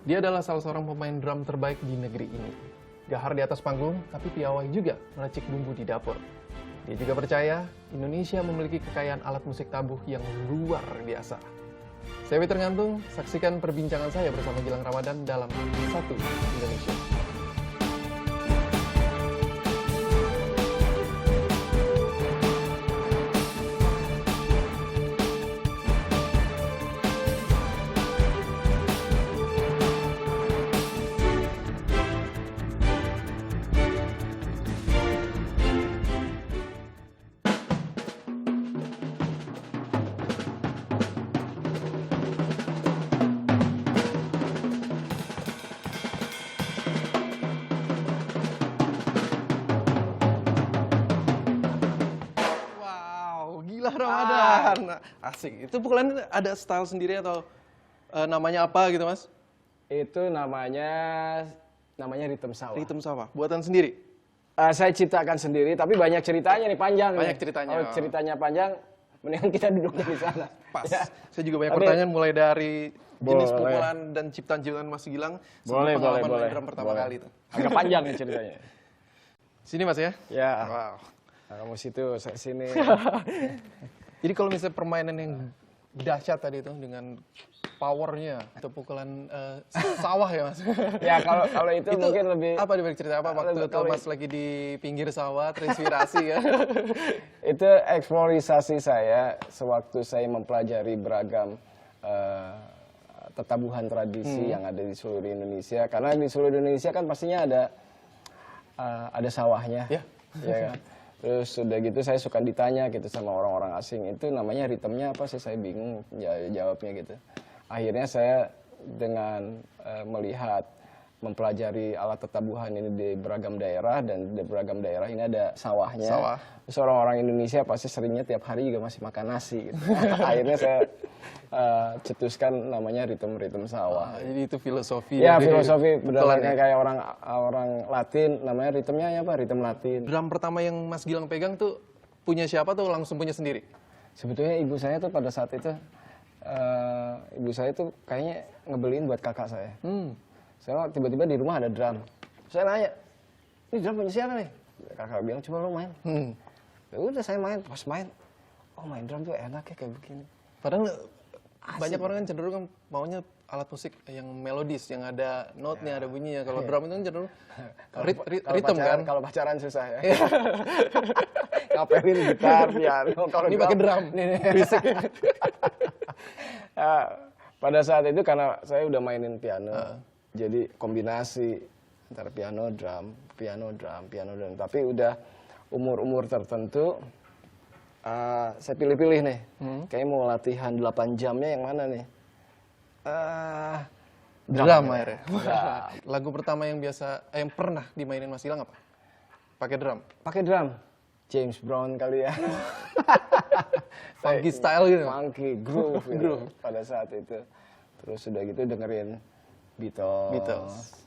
Dia adalah salah seorang pemain drum terbaik di negeri ini. Gahar di atas panggung, tapi piawai juga meracik bumbu di dapur. Dia juga percaya Indonesia memiliki kekayaan alat musik tabuh yang luar biasa. Saya Witer Ngantung, saksikan perbincangan saya bersama Gilang Ramadan dalam Satu Indonesia. Ramadan. Asik. Itu pukulan ada style sendiri atau namanya apa gitu, Mas? Itu namanya ritme sawah. Ritme sawah. Buatan sendiri? Saya ciptakan sendiri, tapi banyak ceritanya nih, panjang. Banyak ceritanya. Kalau ceritanya panjang, mendingan kita duduk di sana. Pas. Ya. Saya juga banyak pertanyaan mulai dari jenis pukulan dan ciptaan-ciptaan Mas Gilang. Boleh. Main drum pertama kali itu. Agak panjang nih ceritanya. Sini Mas ya? Ya. Wow. Nah, kamu situ, saya sini. Jadi kalau misalnya permainan yang dahsyat tadi itu dengan powernya atau pukulan sawah ya Mas? Ya kalau itu mungkin lebih. Apa dibalik cerita apa waktu itu Mas lagi di pinggir sawah terinspirasi ya? Itu eksplorasi saya sewaktu saya mempelajari beragam tetabuhan tradisi yang ada di seluruh Indonesia. Karena di seluruh Indonesia kan pastinya ada sawahnya. Ya kan? Terus sudah gitu saya suka ditanya gitu sama orang-orang asing, itu namanya ritmenya apa sih, saya bingung jawabnya gitu. Akhirnya saya dengan melihat, mempelajari alat tetabuhan ini di beragam daerah, dan di beragam daerah ini ada sawahnya. Sawah. Terus orang-orang Indonesia pasti seringnya tiap hari juga masih makan nasi gitu. Akhirnya saya cetuskan namanya ritme sawah. Jadi itu filosofi. Ya, filosofi berdasarkan kayak orang Latin, namanya ritmenya apa? Ritme Latin. Drum pertama yang Mas Gilang pegang tuh punya siapa tuh, langsung punya sendiri? Sebetulnya ibu saya tuh pada saat itu, ibu saya tuh kayaknya ngebeliin buat kakak saya. Saya tiba-tiba di rumah ada drum. Saya nanya, ini drum punya siapa nih? Kakak bilang, coba lo main. Ya udah saya main, pas main, oh main drum tuh enak ya kayak begini. Padahal banyak orang kan cenderung kan maunya alat musik yang melodis, yang ada note-nya, ada bunyinya. Kalau drum itu kan cenderung ritme kan. Kalau pacaran susah ya. Ngapelin gitar, piano. Kalau ini pakai drum. Fisik. Pada saat itu karena saya udah mainin piano, jadi kombinasi antara piano drum. Tapi udah umur tertentu, saya pilih-pilih nih. Kayaknya mau latihan 8 jamnya yang mana nih? Drum akhirnya. Lagu pertama yang pernah dimainin Mas Gilang apa? Pakai drum? Pakai drum. James Brown kali ya. Funky style gitu? Funky, groove gitu pada saat itu. Terus udah gitu dengerin Beatles.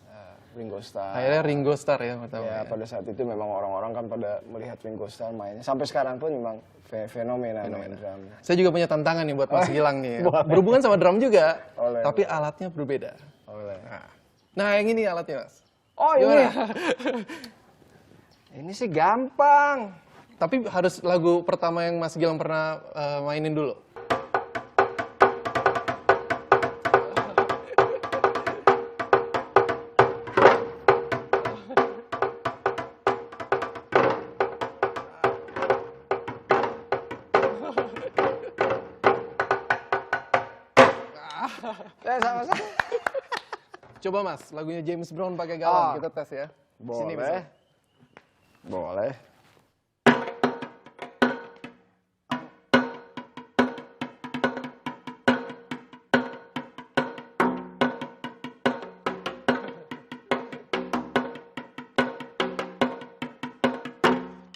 Ringo Starr. Akhirnya Ringo Starr ya pertama. Ya, pada saat itu memang orang-orang kan pada melihat Ringo Starr mainnya. Sampai sekarang pun memang fenomena main drum. Saya juga punya tantangan nih buat Mas Gilang nih. Berhubungan sama drum juga, tapi alatnya berbeda. Nah, yang ini alatnya Mas. Oh ini? Ini sih gampang. Tapi harus lagu pertama yang Mas Gilang pernah mainin dulu. Sama-sama. Coba Mas, lagunya James Brown pakai galang, kita tes ya. Boleh. Sini bisa. Boleh.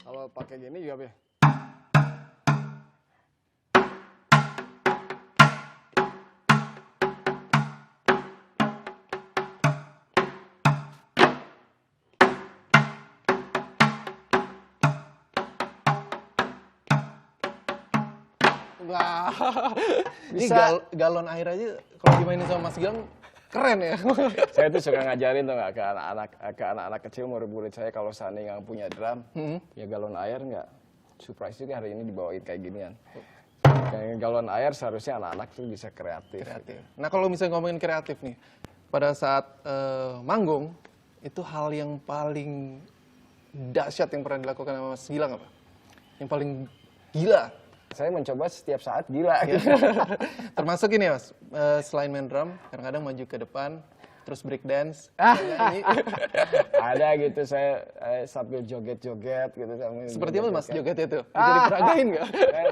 Kalau pakai gini juga ya. Wah. Ini Bisa. galon air aja kalau dimainin sama Mas Gilang keren ya. Saya tuh suka ngajarin tuh nggak ke anak-anak kecil, murid-murid saya kalau seandainya nggak punya drum, ya galon air nggak. Surprise juga hari ini dibawain kayak ginian. Kayak galon air seharusnya anak-anak tuh bisa kreatif. Nah kalau misalnya ngomongin kreatif nih, pada saat manggung, itu hal yang paling dahsyat yang pernah dilakukan sama Mas Gilang apa? Yang paling gila? Saya mencoba setiap saat gila. Termasuk ini ya Mas, selain main drum, kadang-kadang maju ke depan, terus break dance, nyanyi. Ada gitu saya sambil joget-joget gitu. Seperti apa Mas jogetnya tuh? Bisa diperagain nggak?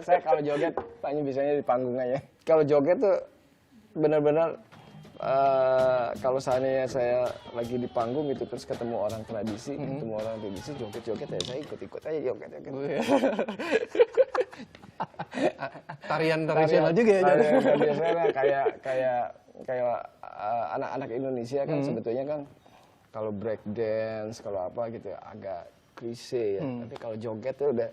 Saya kalau joget hanya bisanya di panggung aja. Kalau joget tuh benar-benar kalau seandainya saya lagi di panggung gitu terus ketemu orang tradisi, joget-joget ya saya ikut-ikut aja joget-joget. Tarian tradisional juga ya. Tarian tradisional kayak anak-anak Indonesia kan sebetulnya kan kalau break dance kalau apa gitu agak klise ya. Tapi kalau joget tuh udah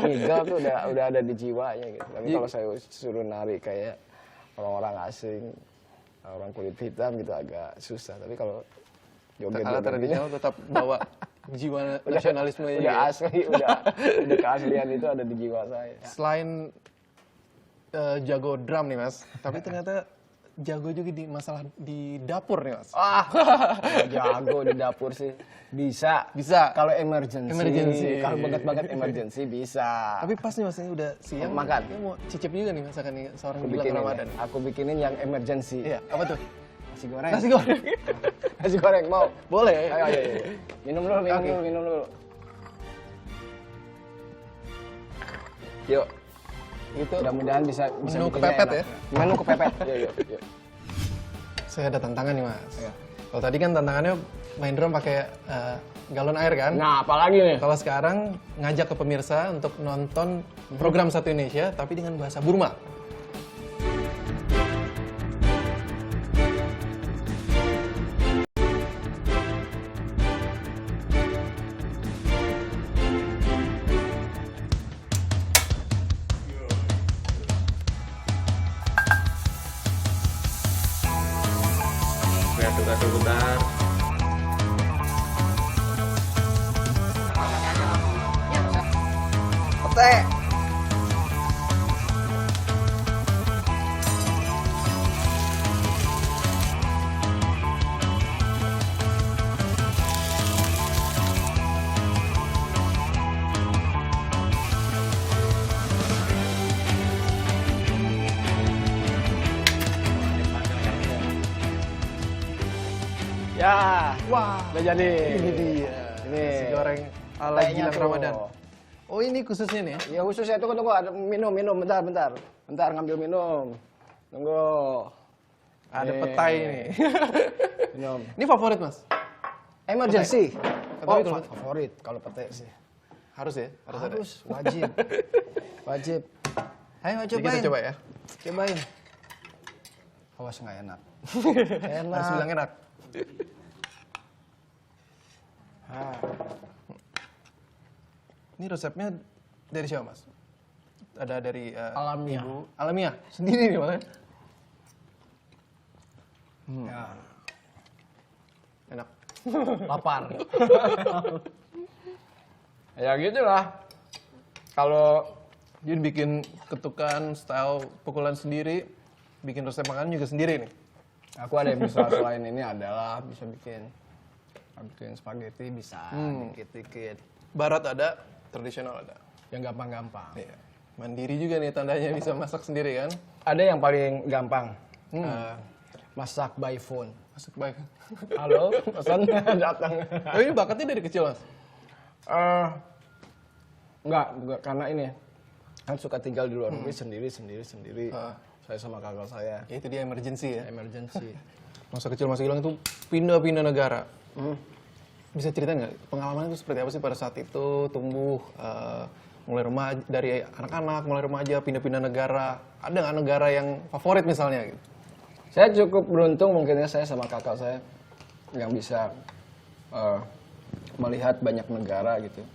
nigel tuh udah ada di jiwanya gitu. Tapi kalau saya suruh nari kayak orang-orang asing, orang kulit hitam gitu agak susah. Tapi kalau joget alat tradisional tetap bawa jiwa nasionalisme udah asli, udah keaslian itu ada di jiwa saya. Selain jago drum nih Mas, tapi ternyata jago juga di masalah di dapur nih Mas. Jago di dapur sih bisa. Kalau emergency. Kalau banget emergency bisa. Tapi pas nih Mas ini udah siang makan. Ini mau cicip juga nih masakan nih seorang Gilang Ramadan. Aku bikinin yang emergency. Iya, apa tuh? Nasi goreng. Nasi goreng mau? Boleh. Ayo. Minum dulu. Yuk. Itu mudah-mudahan bisa menu bikinnya kepepet enak. ya? Menu kepepet. Yuk. Saya ada tantangan nih Mas. Iya. Kalau tadi kan tantangannya main drum pakai galon air kan? Nah, apalagi nih? Kalau sekarang ngajak ke pemirsa untuk nonton program Satu Indonesia tapi dengan bahasa Burma. Bentar. Pete. Ya, Wah, udah jadi. ini dia. Ini Nasi goreng ala petainya Gilang tuh. Ramadan. Oh ini khususnya nih ya? Ya khususnya tunggu ada minum bentar ngambil minum. Tunggu. Ada Nih. petai nih. Minum. Ini favorit Mas? Emergency. Tapi kalau- Favorit kalau pete sih. Harus ya? Harus ada. Harus wajib. Wajib. Ayo Jadi cobain. kita coba ya. Cobain. Awas nggak enak. Enak. Harus bilang enak. Ah. Ini resepnya dari siapa Mas? Ada dari Alamiah. Ibu. Alamiah? Sendiri nih Mas? Ya. Enak. Lapar. Ya gitu lah. Kalau Jadi bikin ketukan, style pukulan sendiri, bikin resep makanan juga sendiri nih. aku ada yang bisa selain ini adalah bisa bikin spaghetti bisa dikit-dikit. Barat ada, tradisional ada. Yang gampang-gampang. Iya. Mandiri juga nih tandanya bisa masak sendiri kan? Ada yang paling gampang. Masak by phone. Masak baik. Halo, pesan datang. Oh ini bakatnya dari kecil Mas? Enggak, karena ini kan suka tinggal di luar negeri sendiri. Saya sama kakak saya. Ya itu dia emergency ya. Emergency. Masa kecil Mas Gilang itu pindah-pindah negara. Bisa ceritain nggak pengalaman itu seperti apa sih pada saat itu tumbuh mulai remaja dari anak-anak mulai remaja pindah-pindah negara. Ada nggak negara yang favorit misalnya? Gitu? Saya cukup beruntung mungkinnya saya sama kakak saya yang bisa melihat banyak negara gitu.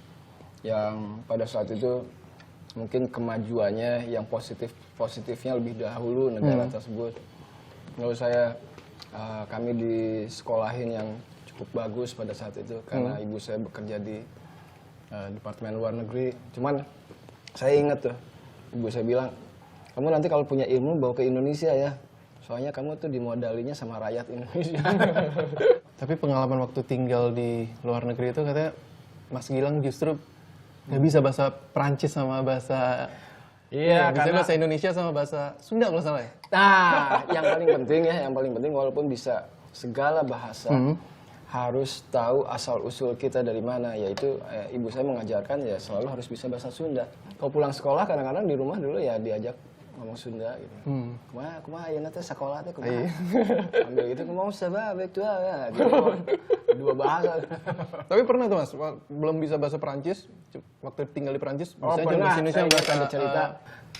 Yang pada saat itu mungkin kemajuannya yang positifnya lebih dahulu negara tersebut. Menurut saya kami disekolahin yang cukup bagus pada saat itu karena ibu saya bekerja di Departemen Luar Negeri. Cuman saya ingat tuh ibu saya bilang, kamu nanti kalau punya ilmu bawa ke Indonesia ya, soalnya kamu tuh dimodalinya sama rakyat Indonesia. Tapi pengalaman waktu tinggal di luar negeri itu katanya Mas Gilang justru nggak bisa bahasa Perancis sama bahasa karena bahasa Indonesia sama bahasa Sunda kalau salah ya. Nah, yang paling penting walaupun bisa segala bahasa harus tahu asal usul kita dari mana, yaitu ibu saya mengajarkan ya selalu harus bisa bahasa Sunda. Kalau pulang sekolah kadang-kadang di rumah dulu ya diajak ngomong Sunda gitu. Kumaha ayeuna teh sekolah teh kumaha. Ambil gitu kumaha sabab itu ya. Dua bahasa. Tapi pernah tuh Mas, belum bisa bahasa Perancis, waktu tinggal di Perancis bisa aja pernah. bahasa Indonesia, bahasa ada cerita.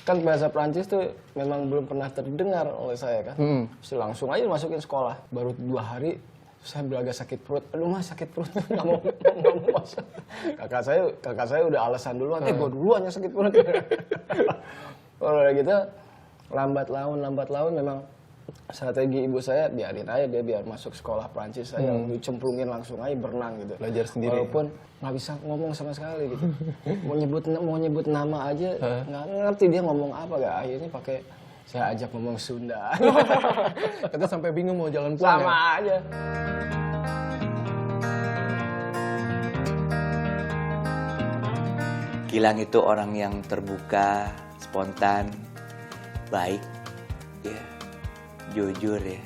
Kan bahasa Perancis tuh memang belum pernah terdengar oleh saya kan. Terus langsung aja masukin sekolah. Baru 2 hari saya beragak sakit perut. Aduh Mas, sakit perut. Nggak mau masuk. Kakak saya udah alasan duluan. Gue duluan yang sakit perut. Kalau udah gitu lambat laun memang strategi ibu saya biarin aja dia biar masuk sekolah Prancis saya dicemplungin langsung aja berenang gitu. Belajar sendiri. Walaupun nggak bisa ngomong sama sekali gitu. mau nyebut nama aja nggak ngerti dia ngomong apa gak. Akhirnya pakai saya ajak ngomong Sunda. Kita sampai bingung mau jalan pulang. Sama aja. Gilang itu orang yang terbuka, spontan, baik, ya, jujur ya.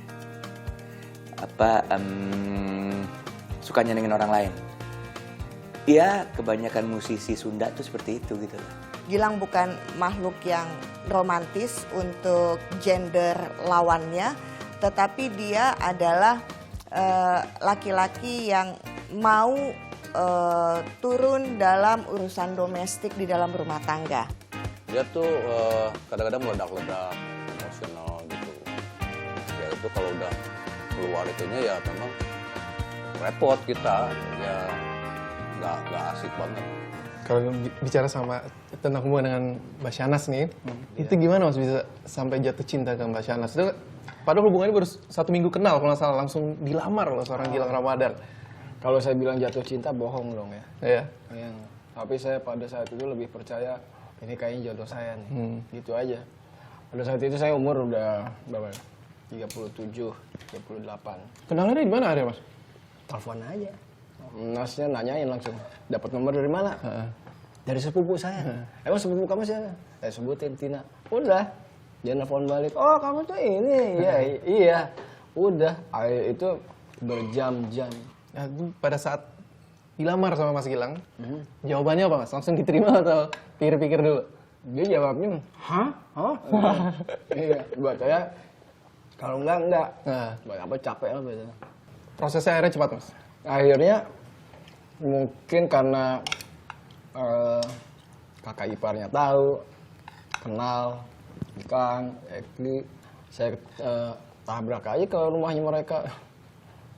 Suka nyenengin orang lain. Ya, kebanyakan musisi Sunda tuh seperti itu gitu. Gilang bukan makhluk yang romantis untuk gender lawannya, tetapi dia adalah laki-laki yang mau turun dalam urusan domestik di dalam rumah tangga. Dia tuh kadang-kadang meledak-ledak, emosional gitu. Ya itu kalau udah keluar itunya ya memang repot kita, ya nggak asik banget. Kalau bicara tentang hubungan dengan Mbak Shahnaz nih, itu gimana Mas bisa sampai jatuh cinta ke Mbak Shahnaz? Itu padahal hubungannya baru 1 minggu kenal kalau nggak salah, langsung dilamar loh seorang Gilang Ramadan. Kalau saya bilang jatuh cinta bohong dong ya. Iya. Tapi saya pada saat itu lebih percaya ini kayaknya jodoh saya nih. Gitu aja. Pada saat itu saya umur udah berapa? 37, 38. Kenalnya di mana akhirnya Mas? Telepon aja. Nasnya nanyain langsung, dapat nomor dari mana? Dari sepupu saya. Emang sepupu kamu siapa? Saya sebutin Tina. Udah, dia nelfon balik. Oh kamu tuh ini, iya. Udah, itu berjam-jam. Nah, pada saat dilamar sama Mas Gilang, jawabannya apa Mas? Langsung diterima atau pikir-pikir dulu? Dia jawabnya, hah? Iya, buat saya kalau enggak. Buat apa capek lah biasanya. Prosesnya akhirnya cepat Mas? Akhirnya mungkin karena kakak iparnya tahu, kenal, Kang, Ekli, saya tabrak aja ke rumahnya mereka.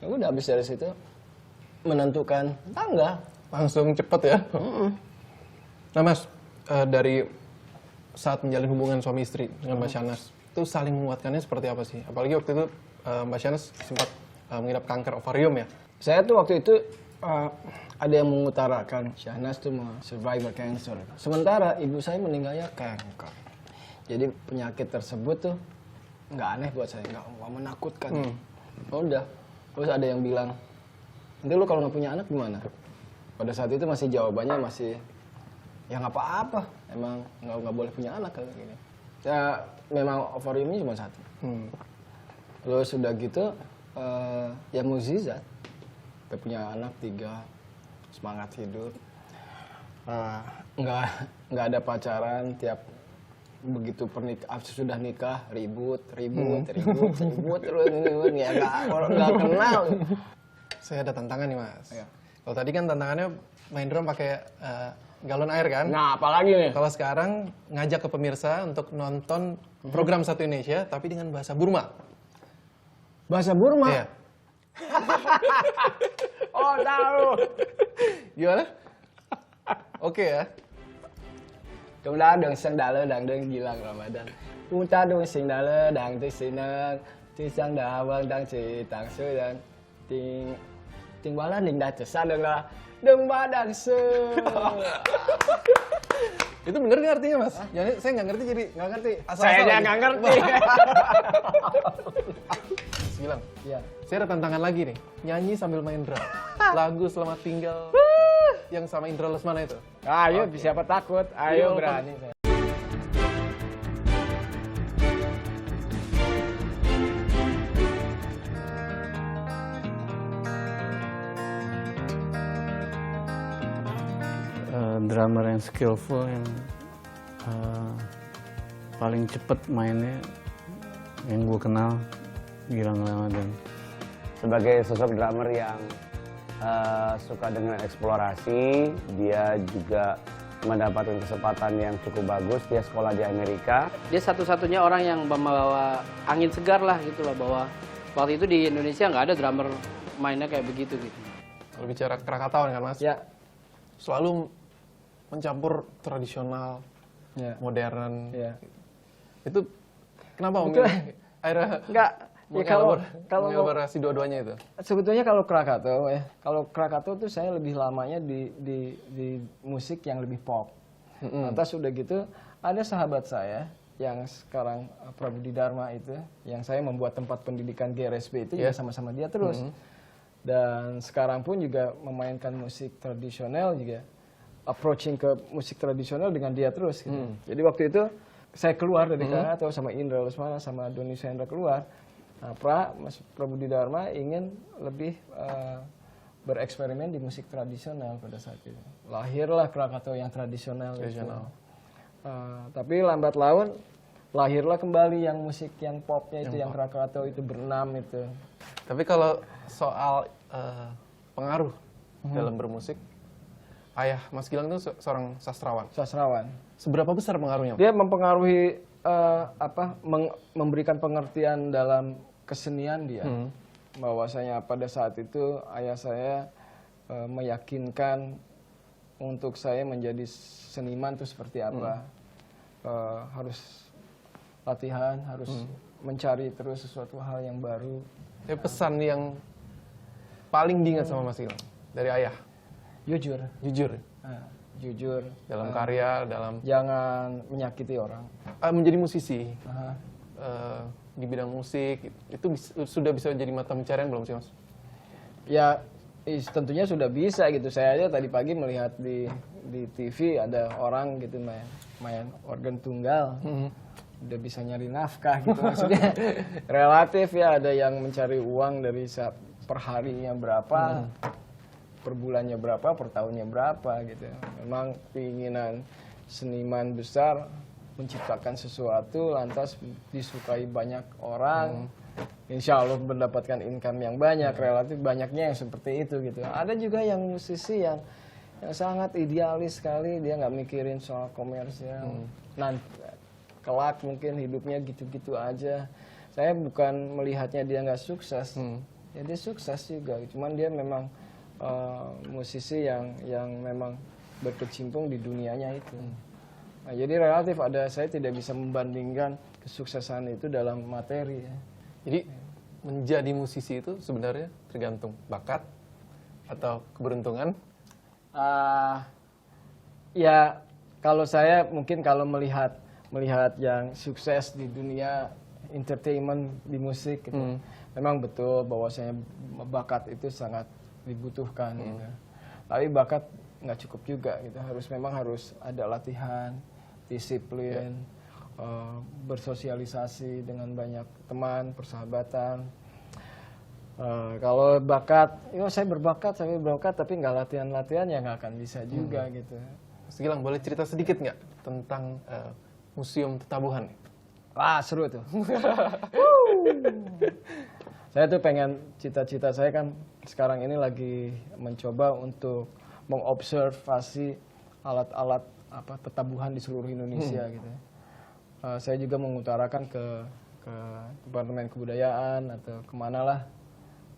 Ya udah habis dari situ menentukan tanggal. Langsung cepet ya? Nah Mas, dari saat menjalin hubungan suami istri dengan Mbak Shahnaz, itu saling menguatkannya seperti apa sih? Apalagi waktu itu Mbak Shahnaz sempat mengidap kanker ovarium ya? Saya tuh waktu itu ada yang mengutarakan Shahnaz tuh survivor cancer. Sementara ibu saya meninggalnya kanker. Jadi penyakit tersebut tuh nggak aneh buat saya, nggak menakutkan. Udah. Terus ada yang bilang, nanti lu kalau nggak punya anak gimana? Pada saat itu masih jawabannya masih, ya nggak apa-apa. Emang nggak boleh punya anak kayak gini. Ya memang ovariumnya cuma 1. Terus sudah gitu, ya mukjizat. Kita punya anak 3, semangat hidup. Nggak ada pacaran, tiap begitu sudah nikah ribut terus ini ya nggak kenal. Saya ada tantangan nih Mas. Ya. Kalau tadi kan tantangannya main drum pakai galon air kan? Nah apalagi nih? Kalau sekarang ngajak ke pemirsa untuk nonton program Satu Indonesia tapi dengan bahasa Burma. Bahasa Burma? Iya. Oh tahu. Gimana? Oke ya. Trong đó đường sang đà lơ đằng đơn gì lần Ramadan. Chúng ta đường sinh đà lơ đằng tôi xin nâng. Thì sang đà vâng đang chỉ tặng sư đằng. Tiếng quá là ninh đạt trở sang đường là đừng ba đằng sư. Itu bener nggak artinya mas? Jadi saya nggak ngerti jadi nggak ngerti. Saya aja nggak ngerti. Mas Gilang, Iya. saya ada tantangan lagi nih. Nyanyi sambil main drum. Lagu Selamat Tinggal yang sama Indra Lesmana itu. Ayo, siapa takut? Ayo Iya, berani. Drummer yang skillful yang paling cepet mainnya yang gue kenal Gilang Ramadan. Sebagai sosok drummer yang suka dengan eksplorasi, dia juga mendapatkan kesempatan yang cukup bagus. Dia sekolah di Amerika. Dia satu-satunya orang yang membawa angin segar lah gitu loh, bahwa waktu itu di Indonesia nggak ada drummer mainnya kayak begitu gitu. Kalau bicara Krakatau kan mas, Ya. selalu mencampur tradisional, Ya. modern. Ya. Itu kenapa Betul. memilih akhirnya Enggak. Ya kalau mengelaborasi dua-duanya itu? sebetulnya kalau Krakatau ya, kalau Krakatau tuh saya lebih lamanya di musik yang lebih pop. Lantas udah gitu ada sahabat saya yang sekarang Prabudi Dharma itu, yang saya membuat tempat pendidikan GRSP itu juga sama-sama dia terus. Dan sekarang pun juga memainkan musik tradisional juga, approaching ke musik tradisional dengan dia terus. Gitu. Jadi waktu itu saya keluar dari Krakatau sama Indra Lesmana sama Doni Sendra keluar. Nah, Mas Prabudi Dharma ingin lebih bereksperimen di musik tradisional pada saat itu. Lahirlah Krakatau yang tradisional. Tapi lambat laun lahirlah kembali yang musik yang popnya itu, yang Krakatau itu berenam itu. Tapi kalau soal pengaruh dalam bermusik, ayah Mas Gilang itu seorang sastrawan. Sastrawan. Seberapa besar pengaruhnya? Dia mempengaruhi memberikan pengertian dalam kesenian dia. Bahwasanya pada saat itu ayah saya meyakinkan untuk saya menjadi seniman itu seperti apa. Harus latihan, harus mencari terus sesuatu hal yang baru. Pesan yang paling diingat sama Mas Gilang dari ayah? Jujur. Jujur. Jujur. Dalam karya, dalam... Jangan menyakiti orang. Menjadi musisi. Di bidang musik, itu sudah bisa jadi mata pencarian belum sih Mas? Ya, tentunya sudah bisa gitu. Saya aja tadi pagi melihat di TV ada orang gitu main organ tunggal. Udah bisa nyari nafkah gitu maksudnya. Relatif ya, ada yang mencari uang dari per harinya berapa, per bulannya berapa, per tahunnya berapa gitu. Memang keinginan seniman besar menciptakan sesuatu lantas disukai banyak orang, insya Allah mendapatkan income yang banyak, relatif banyaknya yang seperti itu gitu. Ada juga yang musisi yang sangat idealis sekali, dia nggak mikirin soal komersial. Nanti kelak mungkin hidupnya gitu-gitu aja. Saya bukan melihatnya dia nggak sukses, ya dia sukses juga. Cuman dia memang musisi yang memang berkecimpung di dunianya itu. Nah, jadi relatif saya tidak bisa membandingkan kesuksesan itu dalam materi. Ya. Jadi menjadi musisi itu sebenarnya tergantung bakat atau keberuntungan? Ya kalau saya mungkin kalau melihat yang sukses di dunia entertainment di musik, gitu, memang betul bahwasanya bakat itu sangat dibutuhkan. Gitu. Tapi bakat nggak cukup juga, gitu. Memang harus ada latihan, disiplin, bersosialisasi dengan banyak teman, persahabatan. Kalau bakat, saya berbakat, tapi nggak latihan ya nggak akan bisa juga gitu. Mas Gilang, boleh cerita sedikit nggak tentang Museum Tetabuhan? Wah, seru tuh. Saya tuh pengen, cita-cita saya kan sekarang ini lagi mencoba untuk mengobservasi alat-alat tetabuhan di seluruh Indonesia gitu. Saya juga mengutarakan ke Departemen Kebudayaan atau kemana lah.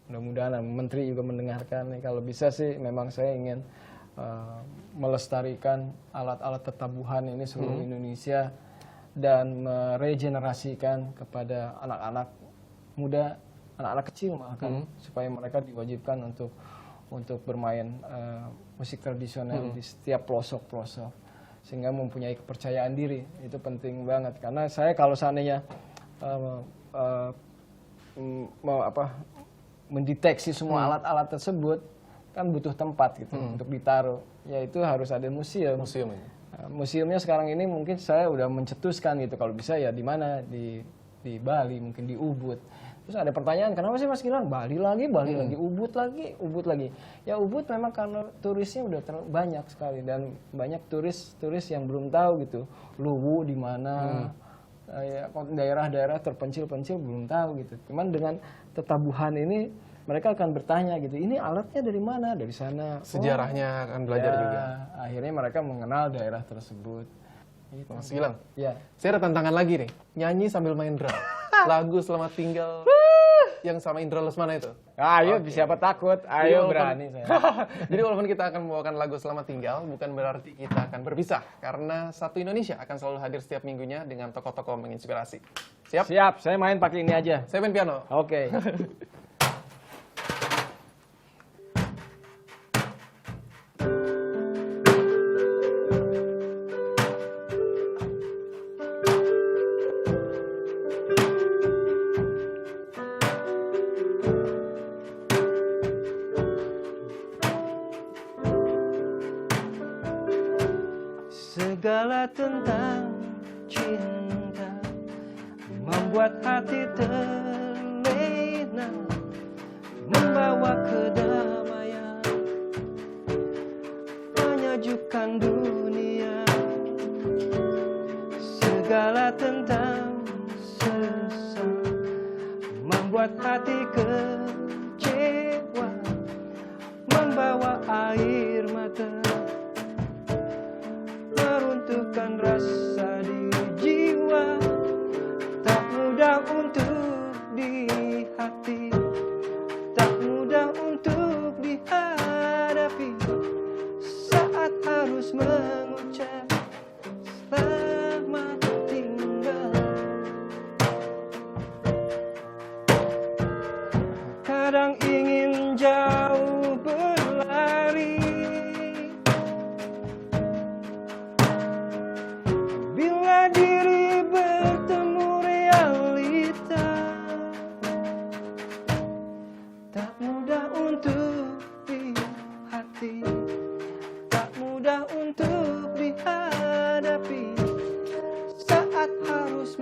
Mudah-mudahan menteri juga mendengarkan. Kalau bisa sih memang saya ingin melestarikan alat-alat tetabuhan ini seluruh Indonesia dan meregenerasikan kepada anak-anak muda, anak-anak kecil bahkan supaya mereka diwajibkan untuk bermain musik tradisional di setiap pelosok-pelosok sehingga mempunyai kepercayaan diri. Itu penting banget karena saya kalau seandainya mendeteksi semua alat-alat tersebut kan butuh tempat gitu untuk ditaruh, yaitu harus ada museum. Museumnya sekarang ini mungkin saya udah mencetuskan gitu, kalau bisa ya di mana, di Bali, mungkin di Ubud. Terus ada pertanyaan, kenapa sih Mas Gilang Bali lagi, Ubud lagi. Ya Ubud memang karena turisnya udah banyak sekali dan banyak turis yang belum tahu gitu, Luwu di mana, ya, daerah-daerah terpencil-pencil belum tahu gitu. Cuman dengan tetabuhan ini mereka akan bertanya gitu, ini alatnya dari mana? Dari sana. Sejarahnya akan belajar juga. Akhirnya mereka mengenal daerah tersebut. Gitu. Mas Gilang, ya. Saya ada tantangan lagi nih, nyanyi sambil main drum. Lagu Selamat Tinggal yang sama Indra Lesmana itu. Ayo, siapa takut? Ayo berani saya. Jadi walaupun kita akan membawakan lagu Selamat Tinggal, bukan berarti kita akan berpisah. Karena Satu Indonesia akan selalu hadir setiap minggunya dengan tokoh-tokoh menginspirasi. Siap? Siap, saya main pakai ini aja. Saya main piano. Oke. Segala tentang cinta membuat hati terlena, membawa kedamaian, menyejukkan dunia. Segala tentang sesat membuat hati kecewa, membawa air mata, meruntuhkan rasa di jiwa. Tak mudah untuk di hati, tak mudah untuk dihadapi saat harus mengucap selamat tinggal. Kadang ingin jauh berlari, bila diri bertemu realita. Tak mudah untuk di hati, tak mudah untuk dihadapi saat harus